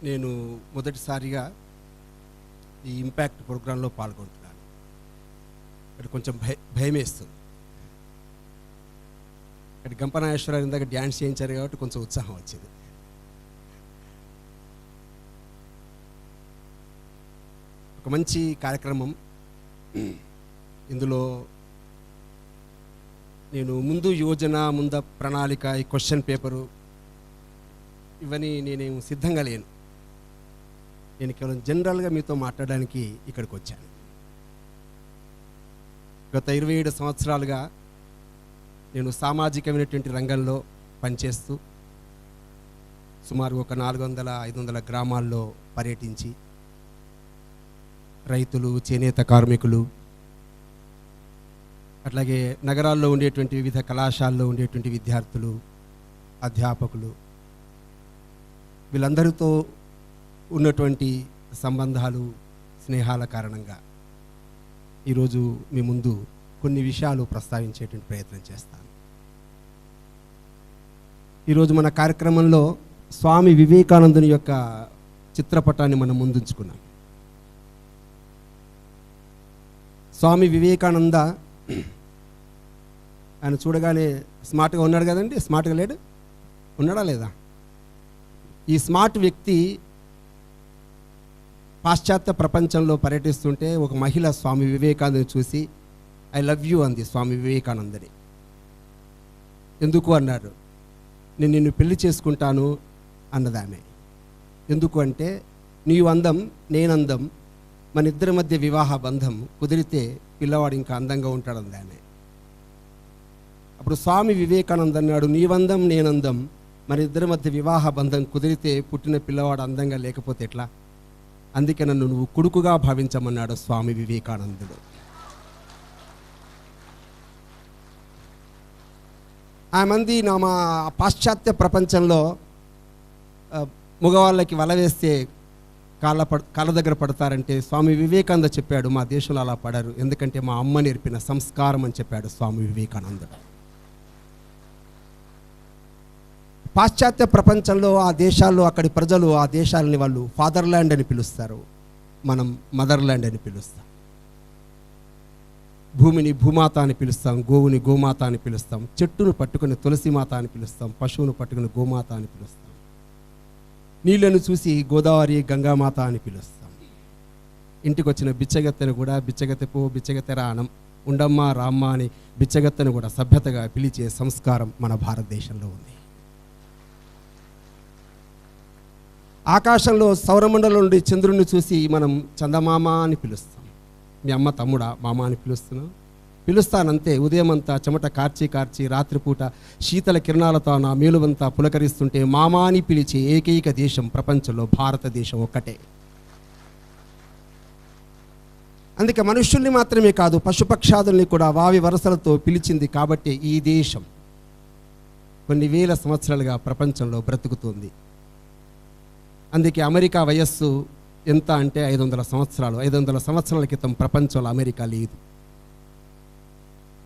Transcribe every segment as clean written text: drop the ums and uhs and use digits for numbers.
నేను మొదటిసారిగా ఈ ఇంపాక్ట్ ప్రోగ్రాంలో పాల్గొంటున్నాను. అది కొంచెం భయమేస్తుంది. అక్కడ గంపనాగేశ్వరరావు ఇందాక డ్యాన్స్ చేయించారు కాబట్టి కొంచెం ఉత్సాహం వచ్చింది. ఒక మంచి కార్యక్రమం. ఇందులో నేను ముందు యోజన, ముందు ప్రణాళిక, ఈ క్వశ్చన్ పేపరు ఇవన్నీ నేనేం సిద్ధంగా లేను. నేను కేవలం జనరల్గా మీతో మాట్లాడడానికి ఇక్కడికి వచ్చాను. గత 27 సంవత్సరాలుగా నేను సామాజికమైనటువంటి రంగంలో పనిచేస్తూ సుమారు ఒక 400-500 గ్రామాల్లో పర్యటించి రైతులు, చేనేత కార్మికులు, అట్లాగే నగరాల్లో ఉండేటువంటి వివిధ కళాశాలలో ఉండేటువంటి విద్యార్థులు, అధ్యాపకులు, వీళ్ళందరితో ఉన్నటువంటి సంబంధాలు, స్నేహాల కారణంగా ఈరోజు మీ ముందు కొన్ని విషయాలు ప్రస్తావించేటువంటి ప్రయత్నం చేస్తాను. ఈరోజు మన కార్యక్రమంలో స్వామి వివేకానందుని యొక్క చిత్రపటాన్ని మనం ముందుంచుకున్నాం. స్వామి వివేకానంద ఆయన చూడగానే స్మార్ట్గా ఉన్నాడు కదండి. స్మార్ట్గా లేడు, ఉన్నాడా లేదా? ఈ స్మార్ట్ వ్యక్తి పాశ్చాత్య ప్రపంచంలో పర్యటిస్తుంటే ఒక మహిళ స్వామి వివేకానందని చూసి ఐ లవ్ యూ అంది స్వామి వివేకానందని. ఎందుకు అన్నారు? నేను నిన్ను పెళ్లి చేసుకుంటాను అన్నది ఆమె. ఎందుకు అంటే నీవు అందం, నేనందం, మన ఇద్దరి మధ్య వివాహ బంధం కుదిరితే పిల్లవాడు ఇంకా అందంగా ఉంటాడంది ఆమె. అప్పుడు స్వామి వివేకానంద అన్నాడు, నీవందం నేనందం, మన ఇద్దరి మధ్య వివాహ బంధం కుదిరితే పుట్టిన పిల్లవాడు అందంగా లేకపోతే ఎట్లా? అందుకే నన్ను నువ్వు కొడుకుగా భావించమన్నాడు స్వామి వివేకానందుడు. ఆ మంది మా పాశ్చాత్య ప్రపంచంలో మగవాళ్ళకి వల వేస్తే కాళ్ళ దగ్గర పడతారంటే స్వామి వివేకానంద చెప్పాడు, మా దేశంలో అలా పడరు, ఎందుకంటే మా అమ్మ నేర్పిన సంస్కారం అని చెప్పాడు స్వామి వివేకానందుడు. పాశ్చాత్య ప్రపంచంలో ఆ దేశాల్లో అక్కడి ప్రజలు ఆ దేశాలని వాళ్ళు ఫాదర్ల్యాండ్ అని పిలుస్తారు, మనం మదర్ల్యాండ్ అని పిలుస్తాం. భూమిని భూమాత అని పిలుస్తాం, గోవుని గోమాత అని పిలుస్తాం, చెట్టును పట్టుకుని తులసిమాత అని పిలుస్తాం, పశువును పట్టుకుని గోమాత అని పిలుస్తాం, నీళ్లను చూసి గోదావరి గంగామాత అని పిలుస్తాం. ఇంటికి వచ్చిన బిచ్చగత్తెను కూడా బిచ్చగత్తె పో, బిచ్చగత్తె రానం, ఉండమ్మా రామ్మ అని బిచ్చగత్తెను కూడా సభ్యతగా పిలిచే సంస్కారం మన భారతదేశంలో ఉంది. ఆకాశంలో సౌరమండలం నుండి చంద్రుడిని చూసి మనం చందమామ అని పిలుస్తాం. మీ అమ్మ తమ్ముడా మామ అని పిలుస్తానంతే. ఉదయం అంతా చెమట కార్చి రాత్రిపూట శీతల కిరణాలతో నా మేలువంతా పులకరిస్తుంటే మామ అని పిలిచే ఏకైక దేశం ప్రపంచంలో భారతదేశం ఒక్కటే. అందుకే మనుష్యుల్ని మాత్రమే కాదు, పశుపక్షాదుల్ని కూడా వావి వరసలతో పిలిచింది కాబట్టి ఈ దేశం కొన్ని వేల సంవత్సరాలుగా ప్రపంచంలో బ్రతుకుతుంది. అందుకే అమెరికా వయస్సు ఎంత అంటే 500 సంవత్సరాలు. 500 సంవత్సరాల క్రితం ప్రపంచంలో అమెరికా లేదు.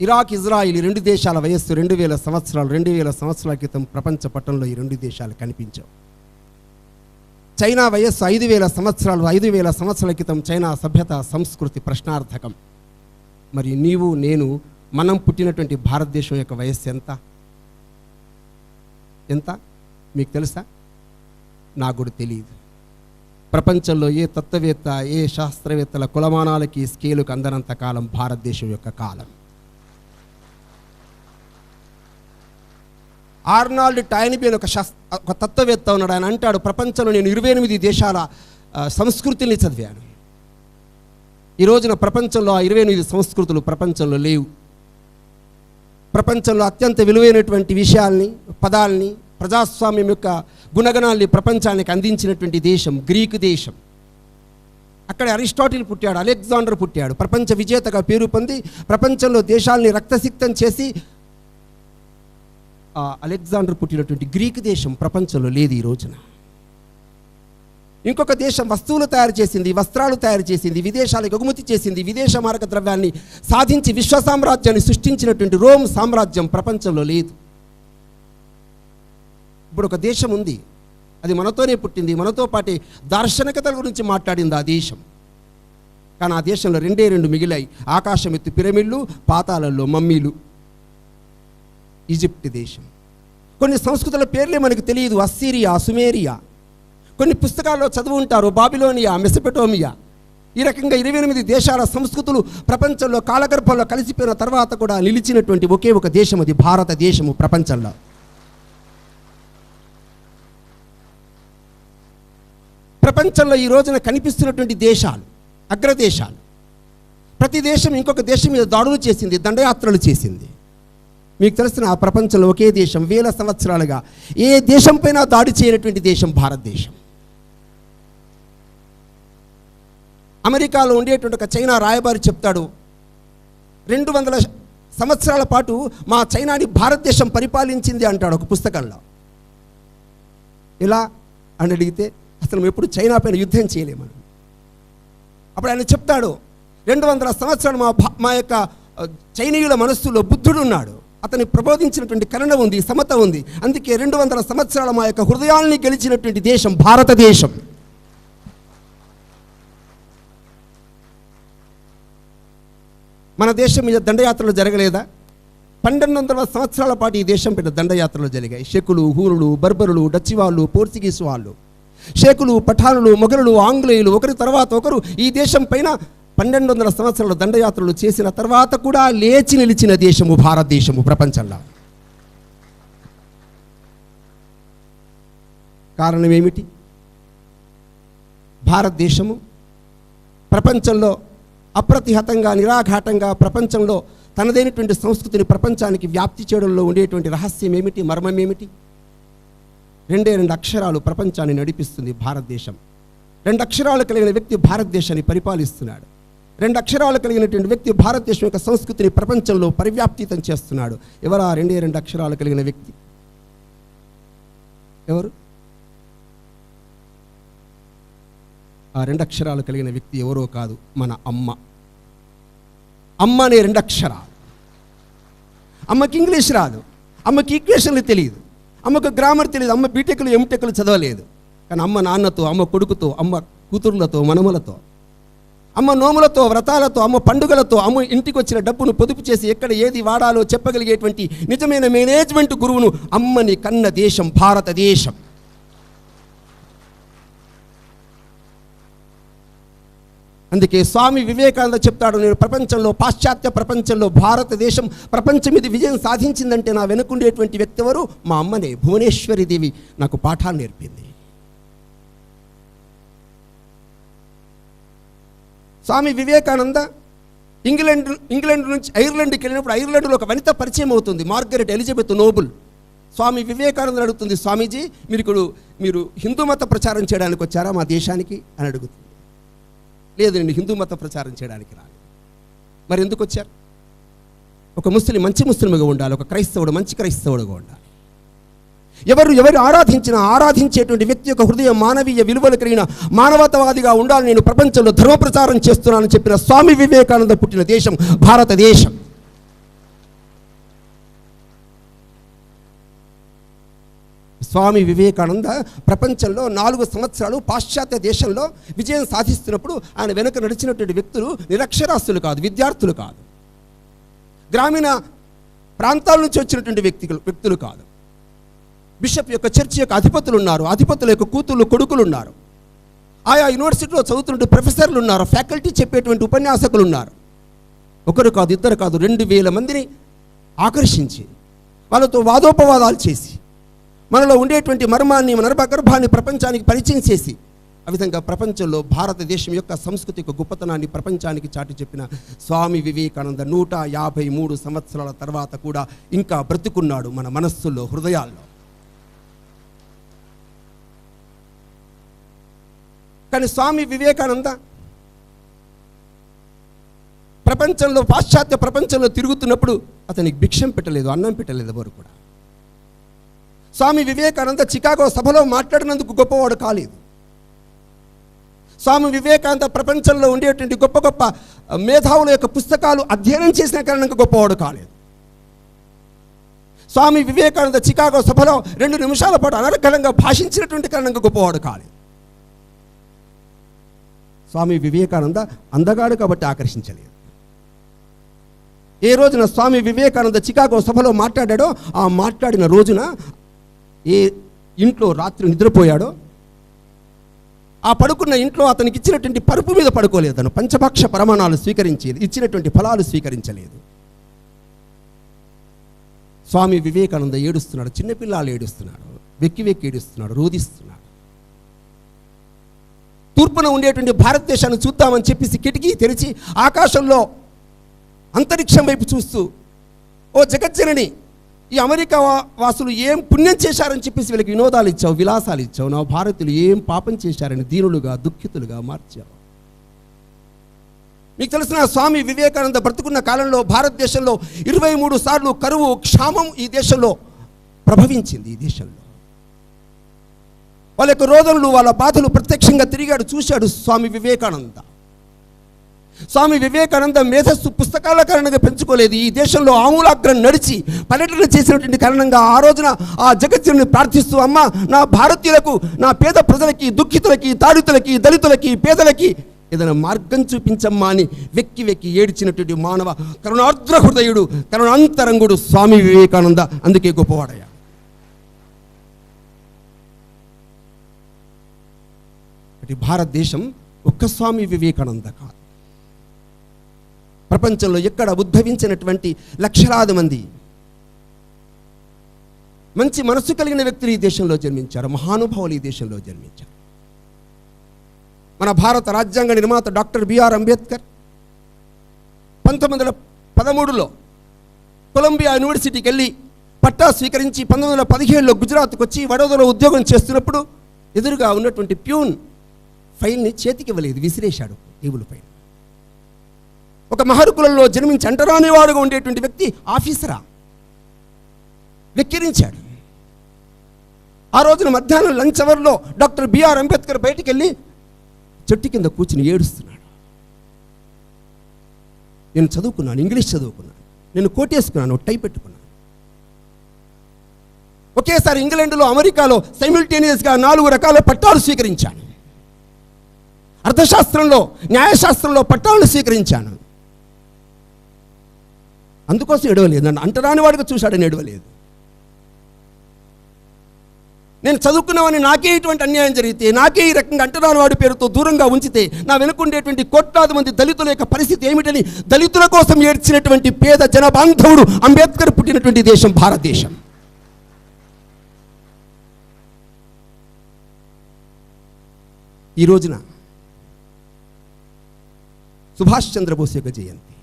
ఇరాక్, ఇజ్రాయిల్ ఈ 2 దేశాల వయస్సు 2000 సంవత్సరాలు. 2000 సంవత్సరాల క్రితం ప్రపంచ పటంలో ఈ 2 దేశాలు కనిపించావు. చైనా వయస్సు 5000 సంవత్సరాలు. 5000 సంవత్సరాల క్రితం చైనా సభ్యత, సంస్కృతి ప్రశ్నార్థకం. మరి నీవు, నేను, మనం పుట్టినటువంటి భారతదేశం యొక్క వయస్సు ఎంత మీకు తెలుసా? నాకు కూడా తెలియదు. ప్రపంచంలో ఏ తత్వవేత్త, ఏ శాస్త్రవేత్తల కులమానాలకి, స్కేలుకు అందనంత కాలం భారతదేశం యొక్క కాలం. ఆర్నాల్డ్ టాయిన్బీ అని ఒక తత్వవేత్త ఉన్నాడు. ఆయన అంటాడు, ప్రపంచంలో నేను 28 దేశాల సంస్కృతిని చదివాను. ఈ రోజున ప్రపంచంలో ఆ 28 సంస్కృతులు ప్రపంచంలో లేవు. ప్రపంచంలో అత్యంత విలువైనటువంటి విషయాల్ని, పదాల్ని, ప్రజాస్వామ్యం యొక్క గుణగణాల్ని ప్రపంచానికి అందించినటువంటి దేశం గ్రీకు దేశం. అక్కడ అరిస్టాటిల్ పుట్టాడు, అలెగ్జాండర్ పుట్టాడు. ప్రపంచ విజేతగా పేరు పొంది ప్రపంచంలో దేశాల్ని రక్తసిక్తం చేసి అలెగ్జాండర్ పుట్టినటువంటి గ్రీకు దేశం ప్రపంచంలో లేదు ఈ రోజున. ఇంకొక దేశం వస్తువులు తయారు చేసింది, వస్త్రాలు తయారు చేసింది, విదేశాలకు ఎగుమతి చేసింది, విదేశ మారక ద్రవ్యాన్ని సాధించి విశ్వ సామ్రాజ్యాన్ని సృష్టించినటువంటి రోమ్ సామ్రాజ్యం ప్రపంచంలో లేదు. ఇప్పుడు ఒక దేశం ఉంది, అది మనతోనే పుట్టింది, మనతో పాటే దార్శనికతల గురించి మాట్లాడింది ఆ దేశం. కానీ ఆ దేశంలో రెండు మిగిలాయి, ఆకాశం ఎత్తు పిరమిడ్లు, పాతాళంలో మమ్మీలు. ఈజిప్ట్ దేశం. కొన్ని సంస్కృతుల పేర్లే మనకు తెలియదు, అస్సీరియా, సుమేరియా. కొన్ని పుస్తకాల్లో చదువు ఉంటారు, బాబిలోనియా, మెసపెటోమియా. ఈ రకంగా 28 దేశాల సంస్కృతులు ప్రపంచంలో కాలగర్భంలో కలిసిపోయిన తర్వాత కూడా నిలిచినటువంటి ఒకే ఒక దేశం, అది భారతదేశము ప్రపంచంలో. ప్రపంచంలో ఈ రోజున కనిపిస్తున్నటువంటి దేశాలు అగ్రదేశాలు. ప్రతి దేశం ఇంకొక దేశం మీద దాడులు చేసింది, దండయాత్రలు చేసింది. మీకు తెలిసిన ఆ ప్రపంచంలో ఒకే దేశం వేల సంవత్సరాలుగా ఏ దేశం పైన దాడి చేయనటువంటి దేశం భారతదేశం. అమెరికాలో ఉండేటువంటి ఒక చైనా రాయబారి చెప్తాడు, 200 సంవత్సరాల పాటు మా చైనాని భారతదేశం పరిపాలించింది అంటాడు ఒక పుస్తకంలో. ఇలా అని అడిగితే అసలు మేము ఎప్పుడు చైనా పైన యుద్ధం చేయలేమని. అప్పుడు ఆయన చెప్తాడు, 200 సంవత్సరాలు మా యొక్క చైనీయుల మనస్సులో బుద్ధుడు ఉన్నాడు, అతని ప్రబోధించినటువంటి కరుణ ఉంది, సమత ఉంది. అందుకే 200 సంవత్సరాల మా యొక్క హృదయాల్ని గెలిచినటువంటి దేశం భారతదేశం. మన దేశం మీద దండయాత్రలు జరగలేదా? 1200 సంవత్సరాల పాటు ఈ దేశం పైన దండయాత్రలు జరిగాయి. షేకులు, హూనులు, బర్బరులు, డచ్ వాళ్ళు, పోర్చుగీస్ వాళ్ళు, షేకులు, పఠానులు, మొఘలులు, ఆంగ్లేయులు ఒకరి తర్వాత ఒకరు ఈ దేశం పైన 1200 సంవత్సరాల దండయాత్రలు చేసిన తర్వాత కూడా లేచి నిలిచిన దేశము భారతదేశము ప్రపంచంలో. కారణం ఏమిటి? భారతదేశము ప్రపంచంలో అప్రతిహతంగా, నిరాఘాటంగా ప్రపంచంలో తనదైనటువంటి సంస్కృతిని ప్రపంచానికి వ్యాప్తి చేయడంలో ఉండేటువంటి రహస్యం ఏమిటి, మర్మం ఏమిటి? 2 అక్షరాలు ప్రపంచాన్ని నడిపిస్తుంది భారతదేశం. 2 అక్షరాలు కలిగిన వ్యక్తి భారతదేశాన్ని పరిపాలిస్తున్నాడు. 2 అక్షరాలు కలిగినటువంటి వ్యక్తి భారతదేశం యొక్క సంస్కృతిని ప్రపంచంలో పరివ్యాప్తితం చేస్తున్నాడు. ఎవరా 2 అక్షరాలు కలిగిన వ్యక్తి? ఎవరు? ఆ 2 అక్షరాలు కలిగిన వ్యక్తి ఎవరో కాదు, మన అమ్మ. అమ్మ అనే 2 అక్షరాలు. అమ్మకి ఇంగ్లీష్ రాదు, అమ్మకి ఈక్వేషన్లు తెలియదు, అమ్మకు గ్రామర్ తెలియదు, అమ్మ బీటెక్లు ఎంటెక్లు చదవలేదు. కానీ అమ్మ నాన్నతో, అమ్మ కొడుకుతో, అమ్మ కూతుర్లతో, మనములతో, అమ్మ నోములతో, వ్రతాలతో, అమ్మ పండుగలతో, అమ్మ ఇంటికి వచ్చిన డబ్బును పొదుపు చేసి ఎక్కడ ఏది వాడాలో చెప్పగలిగేటువంటి నిజమైన మేనేజ్మెంట్ గురువును అమ్మని కన్న దేశం భారతదేశం. అందుకే స్వామి వివేకానంద చెప్తాడు, నేను ప్రపంచంలో, పాశ్చాత్య ప్రపంచంలో భారతదేశం ప్రపంచం మీద విజయం సాధించిందంటే నా వెనుకుండేటువంటి వ్యక్తి ఎవరు? మా అమ్మనే, భువనేశ్వరి దేవి నాకు పాఠాలు నేర్పింది. స్వామి వివేకానంద ఇంగ్లాండ్ నుంచి ఐర్లాండ్కి వెళ్ళినప్పుడు ఐర్లాండ్లో ఒక వనిత పరిచయం అవుతుంది, Margaret Elizabeth Nobel. Swami Vivekananda అడుగుతుంది, స్వామీజీ మీరు హిందూ మత ప్రచారం చేయడానికి వచ్చారా మా దేశానికి అని అడుగుతుంది. లేదు, నేను హిందూ మత ప్రచారం చేయడానికి రాలేదు. మరి ఎందుకు వచ్చారు? ఒక ముస్లిం మంచి ముస్లింగా ఉండాలి, ఒక క్రైస్తవుడు మంచి క్రైస్తవుడుగా ఉండాలి. ఎవరు ఆరాధించేటువంటి వ్యక్తి యొక్క హృదయం మానవీయ విలువలు కలిగిన మానవతావాదిగా ఉండాలి. నేను ప్రపంచంలో ధర్మ ప్రచారం చేస్తున్నానని చెప్పిన స్వామి వివేకానంద పుట్టిన దేశం భారతదేశం. స్వామి వివేకానంద ప్రపంచంలో 4 సంవత్సరాలు పాశ్చాత్య దేశంలో విజయం సాధిస్తున్నప్పుడు ఆయన వెనుక నడిచినటువంటి వ్యక్తులు నిరక్షరాస్యులు కాదు, విద్యార్థులు కాదు, గ్రామీణ ప్రాంతాల నుంచి వచ్చినటువంటి వ్యక్తులు కాదు. బిషప్ యొక్క చర్చి యొక్క అధిపతులు ఉన్నారు, అధిపతుల యొక్క కూతుళ్ళు, కొడుకులు ఉన్నారు, ఆయా యూనివర్సిటీలో చదువుతున్నటువంటి ప్రొఫెసర్లు ఉన్నారు, ఫ్యాకల్టీ చెప్పేటువంటి ఉపన్యాసకులు ఉన్నారు. ఒకరు కాదు, ఇద్దరు కాదు, 2000 మందిని ఆకర్షించి వాళ్ళతో వాదోపవాదాలు చేసి మనలో ఉండేటువంటి మర్మాన్ని, నర్భగర్భాన్ని ప్రపంచానికి పరిచయం చేసి ఆ విధంగా ప్రపంచంలో భారతదేశం యొక్క సాంస్కృతిక గొప్పతనాన్ని ప్రపంచానికి చాటి చెప్పిన స్వామి వివేకానంద 153 సంవత్సరాల తర్వాత కూడా ఇంకా బ్రతుకున్నాడు మన మనస్సుల్లో, హృదయాల్లో. కానీ స్వామి వివేకానంద ప్రపంచంలో, పాశ్చాత్య ప్రపంచంలో తిరుగుతున్నప్పుడు అతనికి భిక్షం పెట్టలేదు, అన్నం పెట్టలేదు ఎవరు కూడా. స్వామి వివేకానంద చికాగో సభలో మాట్లాడినందుకు గొప్పవాడు కాలేదు. స్వామి వివేకానంద ప్రపంచంలో ఉండేటువంటి గొప్ప గొప్ప మేధావుల యొక్క పుస్తకాలు అధ్యయనం చేసిన కారణంగా గొప్పవాడు కాలేదు. స్వామి వివేకానంద చికాగో సభలో 2 నిమిషాల పాటు అనర్గళంగా భాషించినటువంటి కారణంగా గొప్పవాడు కాలేదు. స్వామి వివేకానంద అందగాడు కాబట్టి ఆకర్షించలేదు. ఏ రోజున స్వామి వివేకానంద చికాగో సభలో మాట్లాడాడో, ఆ మాట్లాడిన రోజున ఏ ఇంట్లో రాత్రి నిద్రపోయాడో, ఆ పడుకున్న ఇంట్లో అతనికి ఇచ్చినటువంటి పరుపు మీద పడుకోలేదు. అతను పంచభక్ష పరమాణాలు స్వీకరించేది, ఇచ్చినటువంటి ఫలాలు స్వీకరించలేదు. స్వామి వివేకానంద ఏడుస్తున్నాడు, చిన్నపిల్లాలు ఏడుస్తున్నాడు, వెక్కి వెక్కి ఏడుస్తున్నాడు, రోదిస్తున్నాడు. తూర్పున ఉండేటువంటి భారతదేశాన్ని చూద్దామని చెప్పేసి కిటికీ తెరిచి ఆకాశంలో అంతరిక్షం వైపు చూస్తూ, ఓ జగజ్జనని, ఈ అమెరికా వాసులు ఏం పుణ్యం చేశారని చెప్పేసి వీళ్ళకి వినోదాలు ఇచ్చావు, విలాసాలు ఇచ్చావు. నా భారతీయులు ఏం పాపం చేశారని దీనులుగా దుఃఖితులుగా మార్చావు. మీకు తెలిసిన స్వామి వివేకానంద బ్రతుకున్న కాలంలో భారతదేశంలో 23 సార్లు కరువు, క్షామం ఈ దేశంలో ప్రభవించింది. ఈ దేశంలో వాళ్ళ యొక్క రోదనలు, వాళ్ళ బాధలు ప్రత్యక్షంగా తిరిగాడు, చూశాడు స్వామి వివేకానంద. స్వామి వివేకానంద మేధస్సు పుస్తకాల కారణంగా పెంచుకోలేదు. ఈ దేశంలో ఆమూలాగ్రం నడిచి పర్యటన చేసినటువంటి కారణంగా ఆ రోజున ఆ జగజ్జనుని ప్రార్థిస్తూ, అమ్మ, నా భారతీయులకు, నా పేద ప్రజలకి, దుఃఖితులకి, తాడితులకి, దళితులకి, పేదలకి ఏదైనా మార్గం చూపించమ్మా అని వెక్కి వెక్కి ఏడ్చినటువంటి మానవ కరుణార్ద్ర హృదయుడు, కరుణాంతరంగుడు స్వామి వివేకానంద. అందుకే గొప్పవాడయ్యా. భారతదేశం ఒక్క స్వామి వివేకానంద కాదు, ప్రపంచంలో ఎక్కడ ఉద్భవించినటువంటి లక్షలాది మంది మంచి మనస్సు కలిగిన వ్యక్తులు ఈ దేశంలో జన్మించారు, మహానుభావులు ఈ దేశంలో జన్మించారు. మన భారత రాజ్యాంగ నిర్మాత డాక్టర్ బిఆర్ అంబేద్కర్ 1913లో కొలంబియా యూనివర్సిటీకి వెళ్ళి పట్టా స్వీకరించి 1917లో గుజరాత్కి వచ్చి వడోదరలో ఉద్యోగం చేస్తున్నప్పుడు ఎదురుగా ఉన్నటువంటి ప్యూన్ ఫైల్ని చేతికి ఇవ్వలేదు, విసిరేశాడు టేబుల్ పైన. ఒక మహర్కులంలో జన్మించి అంటరానివాడుగా ఉండేటువంటి వ్యక్తి ఆఫీసరా వెక్కిరించాడు. ఆ రోజున మధ్యాహ్నం లంచ్ అవర్లో డాక్టర్ బిఆర్ అంబేద్కర్ బయటికి వెళ్ళి చెట్టు కింద కూర్చుని ఏడుస్తున్నాడు. నేను చదువుకున్నాను, ఇంగ్లీష్ చదువుకున్నాను, నేను కోటేసుకున్నాను, టై పెట్టుకున్నాను. ఒకేసారి ఇంగ్లాండ్లో, అమెరికాలో సైమిల్టేనియస్గా 4 రకాల పట్టాలు స్వీకరించాను. అర్థశాస్త్రంలో, న్యాయశాస్త్రంలో పట్టాలను స్వీకరించాను. అందుకోసం ఎడవలేదు, నన్ను అంటరాని వాడిగా చూశాడని ఎడవలేదు. నేను చదువుకున్నామని నాకే ఇటువంటి అన్యాయం జరిగితే, నాకే ఈ రకంగా అంటరాని వాడి పేరుతో దూరంగా ఉంచితే, నా వెనుకుండేటువంటి కోట్లాది మంది దళితుల యొక్క పరిస్థితి ఏమిటని దళితుల కోసం ఏడ్చినటువంటి పేద జనబాంధవుడు అంబేద్కర్ పుట్టినటువంటి దేశం భారతదేశం. ఈ రోజున సుభాష్ చంద్రబోస్ యొక్క జయంతి.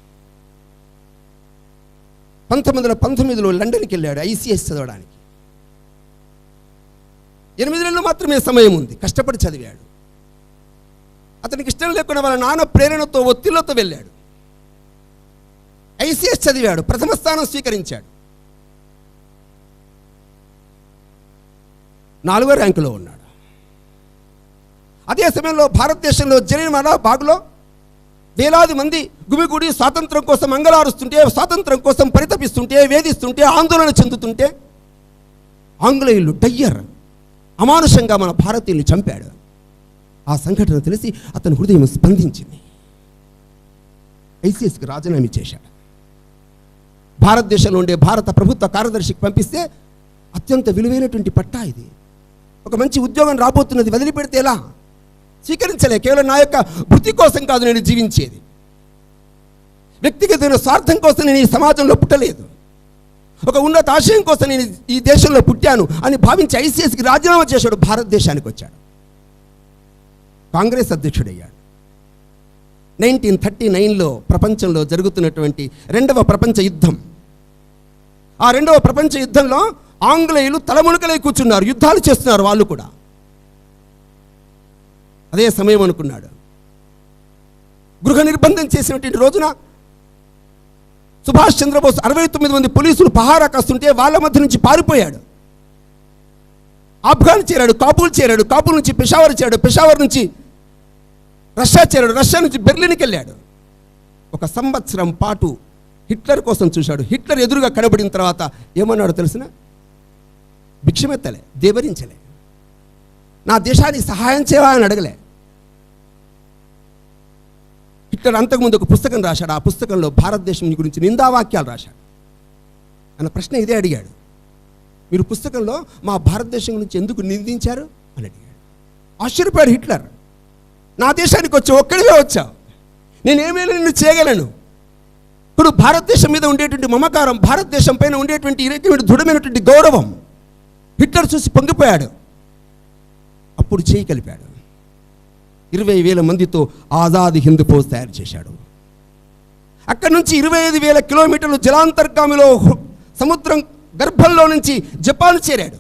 1919లో లండన్కి వెళ్ళాడు ఐసీఎస్ చదవడానికి. 8 నెలలు మాత్రమే సమయం ఉంది, కష్టపడి చదివాడు. అతనికి ఇష్టం లేకుండా వాళ్ళ నాన్న ప్రేరణతో, ఒత్తిళ్లతో వెళ్ళాడు. ఐసీఎస్ చదివాడు, ప్రథమ స్థానం స్వీకరించాడు, 4వ ర్యాంకులో ఉన్నాడు. అదే సమయంలో భారతదేశంలో జలియన్వాలా బాగ్లో వేలాది మంది గుమిగూడి స్వాతంత్రం కోసం మంగళారుస్తుంటే, స్వాతంత్రం కోసం పరితపిస్తుంటే, వేధిస్తుంటే, ఆందోళన చెందుతుంటే ఆంగ్లేయులు డయ్యర్ అమానుషంగా మన భారతీయుల్ని చంపాడు. ఆ సంఘటన తెలిసి అతని హృదయం స్పందించింది. ఐసీఎస్కి రాజీనామా చేశాడు. భారతదేశంలో ఉండే భారత ప్రభుత్వ కార్యదర్శికి పంపిస్తే, అత్యంత విలువైనటువంటి పట్టా ఇది, ఒక మంచి ఉద్యోగం రాబోతున్నది, వదిలిపెడితే ఎలా? స్వీకరించలే. కేవలం నా యొక్క వృత్తి కోసం కాదు నేను జీవించేది, వ్యక్తిగతమైన స్వార్థం కోసం నేను ఈ సమాజంలో పుట్టలేదు, ఒక ఉన్నత ఆశయం కోసం నేను ఈ దేశంలో పుట్టాను అని భావించి ఐసీఎస్కి రాజీనామా చేశాడు. భారతదేశానికి వచ్చాడు, కాంగ్రెస్ అధ్యక్షుడయ్యాడు. 1939లో ప్రపంచంలో జరుగుతున్నటువంటి 2వ ప్రపంచ యుద్ధం. ఆ 2వ ప్రపంచ యుద్ధంలో ఆంగ్లేయులు తలమునకలై కూర్చున్నారు, యుద్ధాలు చేస్తున్నారు వాళ్ళు కూడా. అదే సమయం అనుకున్నాడు. గృహ నిర్బంధం చేసినటువంటి రోజున సుభాష్ చంద్రబోస్ 69 మంది పోలీసులు పహారా కాస్తుంటే వాళ్ళ మధ్య నుంచి పారిపోయాడు. ఆఫ్ఘాన్ చేరాడు, కాబూల్ చేరాడు, కాబూల్ నుంచి పెషావర్ చేరాడు, పెషావర్ నుంచి రష్యా చేరాడు, రష్యా నుంచి బెర్లిన్కి వెళ్ళాడు. 1 సంవత్సరం పాటు హిట్లర్ కోసం చూశాడు. హిట్లర్ ఎదురుగా కనబడిన తర్వాత ఏమన్నాడో తెలిసిన? భిక్షమెత్తలే, దేవరించలే, నా దేశానికి సహాయం చేయవా అని అడగలే. హిట్లర్ అంతకుముందు ఒక పుస్తకం రాశాడు. ఆ పుస్తకంలో భారతదేశం గురించి నిందావాక్యాలు రాశాడు. అన్న ప్రశ్న ఇదే అడిగాడు, మీరు పుస్తకంలో మా భారతదేశం గురించి ఎందుకు నిందించారు అని అడిగాడు. ఆశ్చర్యపోయాడు హిట్లర్. నా దేశానికి వచ్చి ఒక్కడివే వచ్చావు, నేనేమైనా నిన్ను చేయగలను. ఇప్పుడు భారతదేశం మీద ఉండేటువంటి మమకారం, భారతదేశం పైన ఉండేటువంటి దృఢమైనటువంటి గౌరవం హిట్లర్ చూసి పొంగిపోయాడు. అప్పుడు చేయి కలిపాడు. 20,000 మందితో ఆజాద్ హింద్ ఫౌజ్ తయారు చేశాడు. అక్కడి నుంచి 25,000 కిలోమీటర్లు జలాంతర్గామిలో సముద్రం గర్భంలో నుంచి జపాన్ చేరాడు.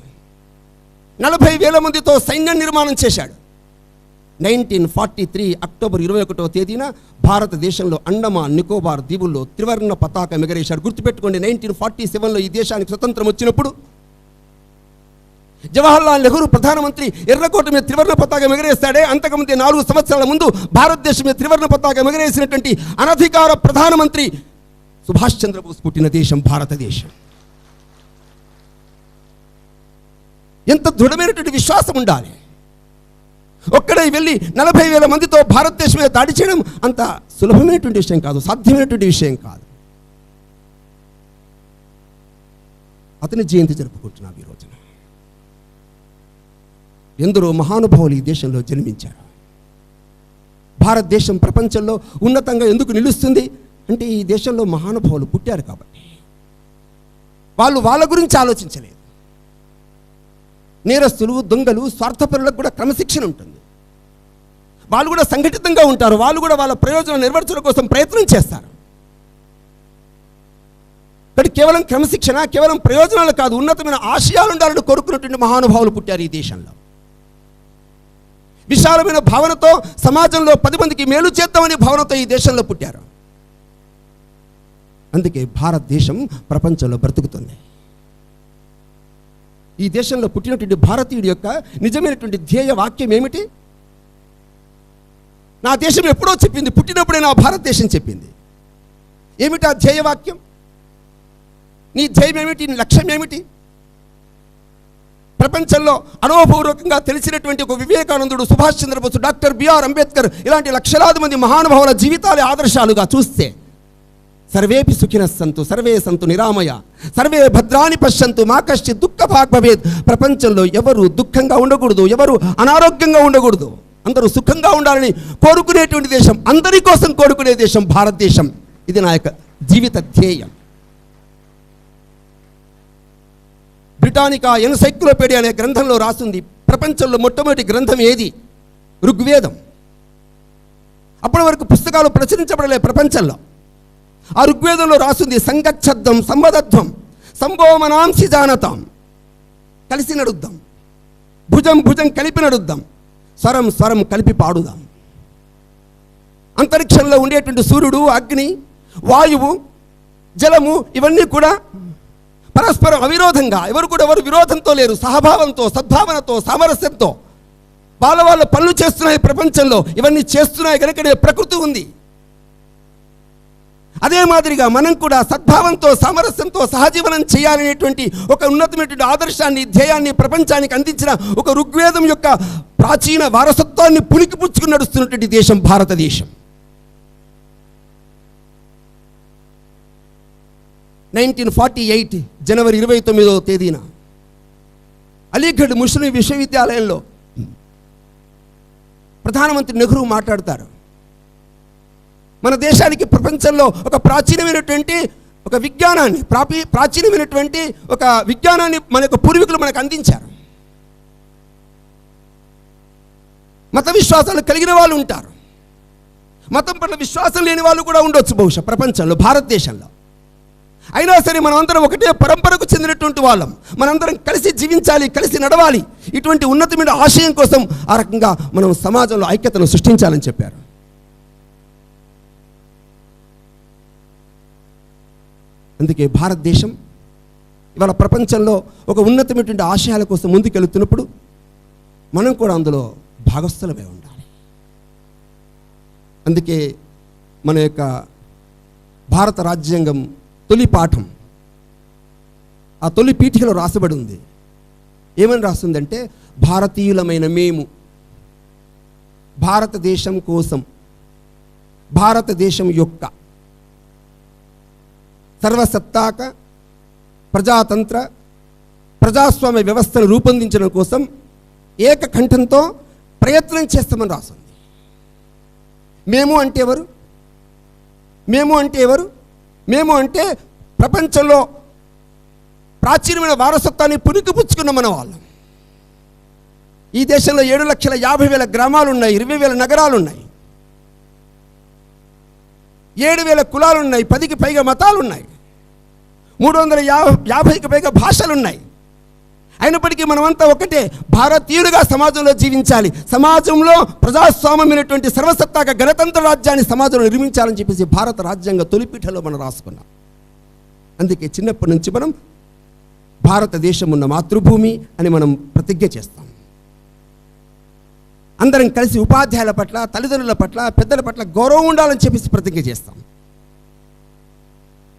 40,000 మందితో సైన్యం నిర్మాణం చేశాడు. 1943 అక్టోబర్ 21వ తేదీన భారతదేశంలో అండమాన్ నికోబార్ దీవుల్లో త్రివర్ణ పతాకం ఎగరేశాడు. గుర్తుపెట్టుకోండి, 1947లో ఈ దేశానికి స్వతంత్రం వచ్చినప్పుడు జవహర్లాల్ నెహ్రూ ప్రధానమంత్రి ఎర్రకోట మీద త్రివర్ణ పతాకం ఎగరేస్తాడే, అంతకుముందే 4 సంవత్సరాల ముందు భారతదేశం మీద త్రివర్ణ పతాకం ఎగరేసినటువంటి అనధికార ప్రధానమంత్రి సుభాష్ చంద్రబోస్ పుట్టిన దేశం భారతదేశం. ఎంత దృఢమైనటువంటి విశ్వాసం ఉండాలి. ఒక్కడే వెళ్ళి 40,000 మందితో భారతదేశం మీద దాడి చేయడం అంత సులభమైనటువంటి విషయం కాదు, సాధ్యమైనటువంటి విషయం కాదు. అతని జయంతి జరుపుకుంటున్నాం ఈ రోజున. ఎందరో మహానుభావులు ఈ దేశంలో జన్మించారు. భారతదేశం ప్రపంచంలో ఉన్నతంగా ఎందుకు నిలుస్తుంది అంటే ఈ దేశంలో మహానుభావులు పుట్టారు కాబట్టి. వాళ్ళు వాళ్ళ గురించి ఆలోచించలేదు. నేరస్తులు, దొంగలు, స్వార్థపరులకు కూడా క్రమశిక్షణ ఉంటుంది. వాళ్ళు కూడా సంఘటితంగా ఉంటారు. వాళ్ళు కూడా వాళ్ళ ప్రయోజనం నెరవేర్చడం కోసం ప్రయత్నం చేస్తారు. కానీ కేవలం క్రమశిక్షణ, కేవలం ప్రయోజనాలు కాదు, ఉన్నతమైన ఆశయాలు ఉండాలని కోరుకున్నటువంటి మహానుభావులు పుట్టారు ఈ దేశంలో. విశాలమైన భావనతో సమాజంలో 10 మందికి మేలు చేద్దామనే భావనతో ఈ దేశంలో పుట్టారు. అందుకే భారతదేశం ప్రపంచంలో బ్రతుకుతుంది. ఈ దేశంలో పుట్టినటువంటి భారతీయుడి యొక్క నిజమైనటువంటి ధ్యేయ వాక్యం ఏమిటి? నా దేశం ఎప్పుడో చెప్పింది, పుట్టినప్పుడే నా భారతదేశం చెప్పింది. ఏమిటి ఆ ధ్యేయ వాక్యం? నీ ధ్యేయం ఏమిటి? నీ లక్ష్యం ఏమిటి? ప్రపంచంలో అనుభవపూర్వకంగా తెలిసినటువంటి ఒక వివేకానందుడు, సుభాష్ చంద్రబోస్, డాక్టర్ బిఆర్ అంబేద్కర్ ఇలాంటి లక్షలాది మంది మహానుభావుల జీవితాలే ఆదర్శాలుగా చూస్తే సర్వేపి సుఖినః సంతు సర్వే సంతు నిరామయ సర్వే భద్రాని పశ్యంతు మా కశ్చిత్ దుఃఖభాగ్ భవేత్. ప్రపంచంలో ఎవరు దుఃఖంగా ఉండకూడదు, ఎవరు అనారోగ్యంగా ఉండకూడదు, అందరూ సుఖంగా ఉండాలని కోరుకునేటువంటి దేశం, అందరి కోసం కోరుకునే దేశం భారతదేశం. ఇది నా యొక్క జీవిత ధ్యేయం. బ్రిటానికా ఎన్సైక్లోపీడియా అనే గ్రంథంలో రాస్తుంది, ప్రపంచంలో మొట్టమొదటి గ్రంథం ఏది? ఋగ్వేదం. అప్పటి వరకు పుస్తకాలు ప్రచురించబడలే ప్రపంచంలో. ఆ ఋగ్వేదంలో రాస్తుంది, సంగచ్చద్దం సంవదధ్వం సంభోమనాంసి జానతాం. కలిసి నడుద్దాం, భుజం భుజం కలిపి నడుద్దాం, స్వరం స్వరం కలిపి పాడుదాం. అంతరిక్షంలో ఉండేటువంటి సూర్యుడు, అగ్ని, వాయువు, జలము ఇవన్నీ కూడా పరస్పరం అవిరోధంగా, ఎవరు విరోధంతో లేరు, సహభావంతో, సద్భావనతో, సామరస్యంతో వాళ్ళ పనులు చేస్తున్నాయి. ప్రపంచంలో ఇవన్నీ చేస్తున్నాయి కనుకనే ప్రకృతి ఉంది. అదే మాదిరిగా మనం కూడా సద్భావంతో, సామరస్యంతో సహజీవనం చేయాలనేటువంటి ఒక ఉన్నతమైనటువంటి ఆదర్శాన్ని, ధ్యేయాన్ని ప్రపంచానికి అందించిన ఒక ఋగ్వేదం యొక్క ప్రాచీన వారసత్వాన్ని పుణికిపుచ్చుకుని నడుస్తున్నటువంటి దేశం భారతదేశం. 1948 జనవరి 29వ తేదీన అలీగఢ్ ముస్లిం విశ్వవిద్యాలయంలో ప్రధానమంత్రి నెహ్రూ మాట్లాడతారు. మన దేశానికి ప్రపంచంలో ఒక ప్రాచీనమైనటువంటి ఒక విజ్ఞానాన్ని, ప్రాచీనమైనటువంటి ఒక విజ్ఞానాన్ని మన యొక్క పూర్వీకులు మనకు అందించారు. మత విశ్వాసాలు కలిగిన వాళ్ళు ఉంటారు, మతం పట్ల విశ్వాసం లేని వాళ్ళు కూడా ఉండొచ్చు బహుశా ప్రపంచంలో, భారతదేశంలో. అయినా సరే మనమందరం ఒకటే పరంపరకు చెందినటువంటి వాళ్ళం. మనందరం కలిసి జీవించాలి, కలిసి నడవాలి. ఇటువంటి ఉన్నతమైన ఆశయం కోసం ఆ రకంగా మనం సమాజంలో ఐక్యతను సృష్టించాలని చెప్పారు. అందుకే భారతదేశం ఇవాళ ప్రపంచంలో ఒక ఉన్నతమైనటువంటి ఆశయాల కోసం ముందుకెళ్తున్నప్పుడు మనం కూడా అందులో భాగస్థులమే ఉండాలి. అందుకే మన యొక్క భారత రాజ్యాంగం తొలి పాఠం, ఆ తొలి పీఠికలో రాసబడి ఉంది. ఏమని రాస్తుందంటే, భారతీయులమైన మేము భారతదేశం కోసం, భారతదేశం యొక్క సర్వసత్తాక ప్రజాతంత్ర ప్రజాస్వామ్య వ్యవస్థను రూపొందించడం కోసం ఏకకంఠంతో ప్రయత్నం చేస్తామని రాస్తుంది. మేము అంటే ఎవరు? మేము అంటే ఎవరు? మేము అంటే ప్రపంచంలో ప్రాచీనమైన వారసత్వాన్ని పుణికిపుచ్చుకున్న మన వాళ్ళం. ఈ దేశంలో 7,50,000 గ్రామాలు ఉన్నాయి, 20,000 నగరాలు ఉన్నాయి, 7,000 కులాలు ఉన్నాయి, 10కి పైగా మతాలు ఉన్నాయి, 350కి పైగా భాషలు ఉన్నాయి. అయినప్పటికీ మనమంతా ఒకటే, భారతీయులుగా సమాజంలో జీవించాలి, సమాజంలో ప్రజాస్వామ్యమైనటువంటి సర్వసత్తాక గణతంత్ర రాజ్యాన్ని సమాజంలో నిర్మించాలని చెప్పేసి భారత రాజ్యాంగ తొలిపీఠలో మనం రాసుకున్నాం. అందుకే చిన్నప్పటి నుంచి మనం భారతదేశం ఉన్న మాతృభూమి అని మనం ప్రతిజ్ఞ చేస్తాం. అందరం కలిసి ఉపాధ్యాయుల పట్ల, తల్లిదండ్రుల పట్ల, పెద్దల పట్ల గౌరవం ఉండాలని చెప్పేసి ప్రతిజ్ఞ చేస్తాం.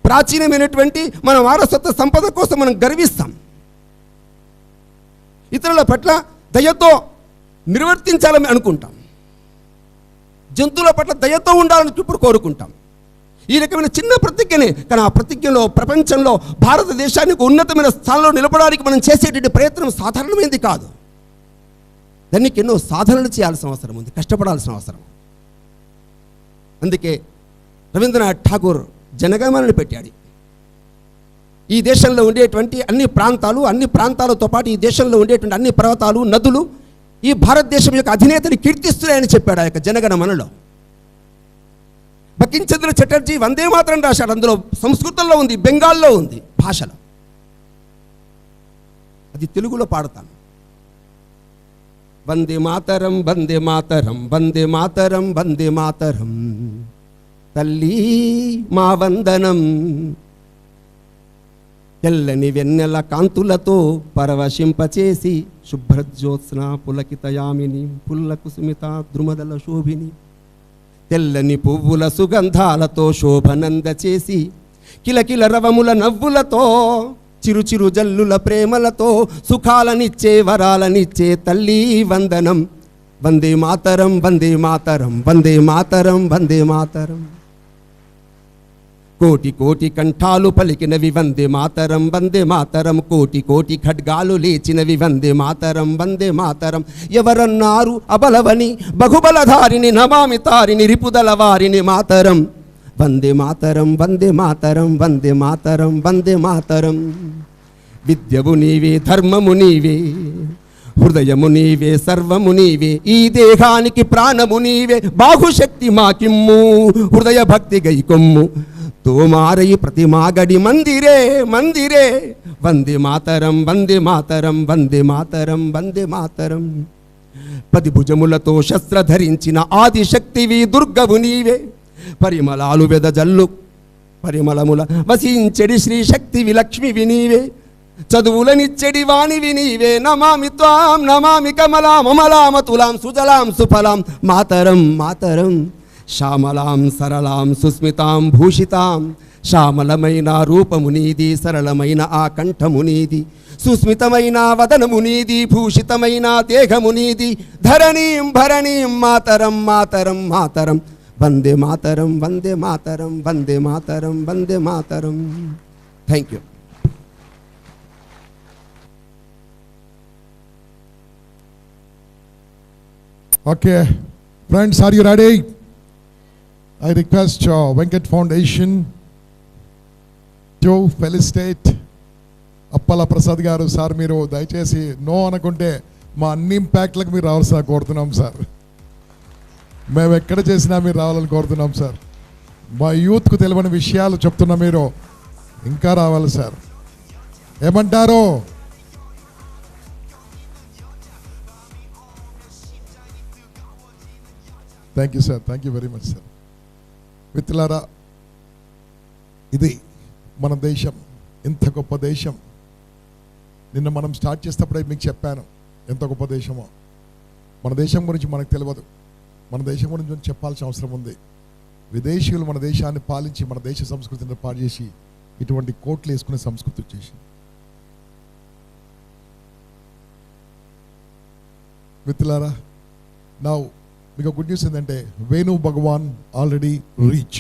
ప్రాచీనమైనటువంటి మన వారసత్వ సంపద కోసం మనం గర్విస్తాం. ఇతరుల పట్ల దయతో నిర్వర్తించాలని అనుకుంటాం. జంతువుల పట్ల దయతో ఉండాలని ఇప్పుడు కోరుకుంటాం. ఈ రకమైన చిన్న ప్రతిజ్ఞనే, కానీ ఆ ప్రతిజ్ఞలో ప్రపంచంలో భారతదేశానికి ఉన్నతమైన స్థానంలో నిలబడడానికి మనం చేసేటువంటి ప్రయత్నం సాధారణమైనది కాదు. దానికి ఎన్నో సాధనలు చేయాల్సిన అవసరం ఉంది, కష్టపడాల్సిన అవసరం. అందుకే రవీంద్రనాథ్ ఠాగూర్ జనగణమనని పెట్టాడు. ఈ దేశంలో ఉండేటువంటి అన్ని ప్రాంతాలతో పాటు ఈ దేశంలో ఉండేటువంటి అన్ని పర్వతాలు, నదులు ఈ భారతదేశం యొక్క అధినేతని కీర్తిస్తున్నాయని చెప్పాడు ఆ యొక్క జనగణమనలో. బకించంద్ర చటర్జీ వందే మాతరం రాశాడు. అందులో సంస్కృతంలో ఉంది, బెంగాల్లో ఉంది, భాషలో. అది తెలుగులో పాడతాను. వందే మాతరం వందే మాతరం వందే మాతరం వందే మాతరం, తల్లి మా వందనం, తెల్లని వెన్నెల కాంతులతో పరవశింపచేసి, శుభ్రజ్యోత్స్న పులకితయామిని పుల్ల కుసుమిత ద్రుమదల శోభిని, తెల్లని పువ్వుల సుగంధాలతో శోభనంద చేసి, కిలకిల రవముల నవ్వులతో చిరుచిరు జల్లుల ప్రేమలతో సుఖాలనిచ్చే వరాలనిచ్చే తల్లి వందనం, వందే మాతరం వందే మాతరం వందే మాతరం వందే మాతరం. కోటి కోటి కంఠాలు పలికినవి వందే మాతరం వందే మాతరం, కోటి కోటి ఖడ్గాలు లేచినవి వందే మాతరం వందే మాతరం. ఎవరన్నారు అబలవని బహుబలధారిని నమామి తారిని రిపుదల వారిని మాతరం, వందే మాతరం వందే మాతరం వందే మాతరం వందే మాతరం. విద్యవు నీవే, ధర్మము నీవే, హృదయము నీవే, సర్వము నీవే, ఈ దేహానికి ప్రాణము నీవే, బాహుశక్తి మాకిమ్ము, హృదయ భక్తి గైకొమ్ము, తోమారయి ప్రతిమాగడి మందిరే మందిరే, వందే మాతరం వందే మాతరం వందే మాతరం వందే మాతరం. 10 భుజములతో శస్త్ర ధరించిన ఆదిశక్తివి దుర్గవు నీవే, పరిమళాలు వెదజల్లు పరిమళముల వసించెడి శ్రీ శక్తివి లక్ష్మివి నీవే, చదువులనిచ్చెడి వాణివి నీవే, నమామి త్వాం నమామి కమలాం అమలామతులాం సుజలాం సుఫలాం మాతరం మాతరం. శ్యామలాం సరళాం సుస్మితాం భూషితాం, శ్యామలమైన రూపము నీది, సరళమైన ఆ కంఠము నీది, సుస్మితమైన వదనము నీది, భూషితమైన దేహము నీది, ధరణీం భరణీం మాతరం మాతరం మాతరం, వందే మాతరం వందే మాతరం వందే మాతరం వందే మాతరం. Thank you. Okay, friends, are you ready? I request Venkat Foundation to felicitate Appala Prasad garu. Sir, మీరు దయచేసి నో అనుకుంటే మా అన్ని ఇంపాక్ట్లకు మీరు రావాల్సిన కోరుతున్నాం సార్. మేము ఎక్కడ చేసినా మీరు రావాలని కోరుతున్నాం సార్. మా యూత్కు తెలియని విషయాలు చెప్తున్నా, మీరు ఇంకా రావాలి సార్. ఏమంటారు? Thank you sir, thank you very much sir. మిత్రులారా, ఇది మన దేశం, ఇంత గొప్ప దేశం. నిన్న మనం స్టార్ట్ చేసేటప్పుడే మీకు చెప్పాను ఎంత గొప్ప దేశమో. మన దేశం గురించి మనకు తెలియదు, మన దేశం గురించి చెప్పాల్సిన అవసరం ఉంది. విదేశీయులు మన దేశాన్ని పాలించి మన దేశ సంస్కృతిని పాడు చేసి ఇటువంటి కోట్లు వేసుకునే సంస్కృతి వచ్చేసింది. మిత్రులారా, నౌ మీకు గుడ్ న్యూస్ ఏంటంటే వేణు భగవాన్ ఆల్రెడీ రీచ్.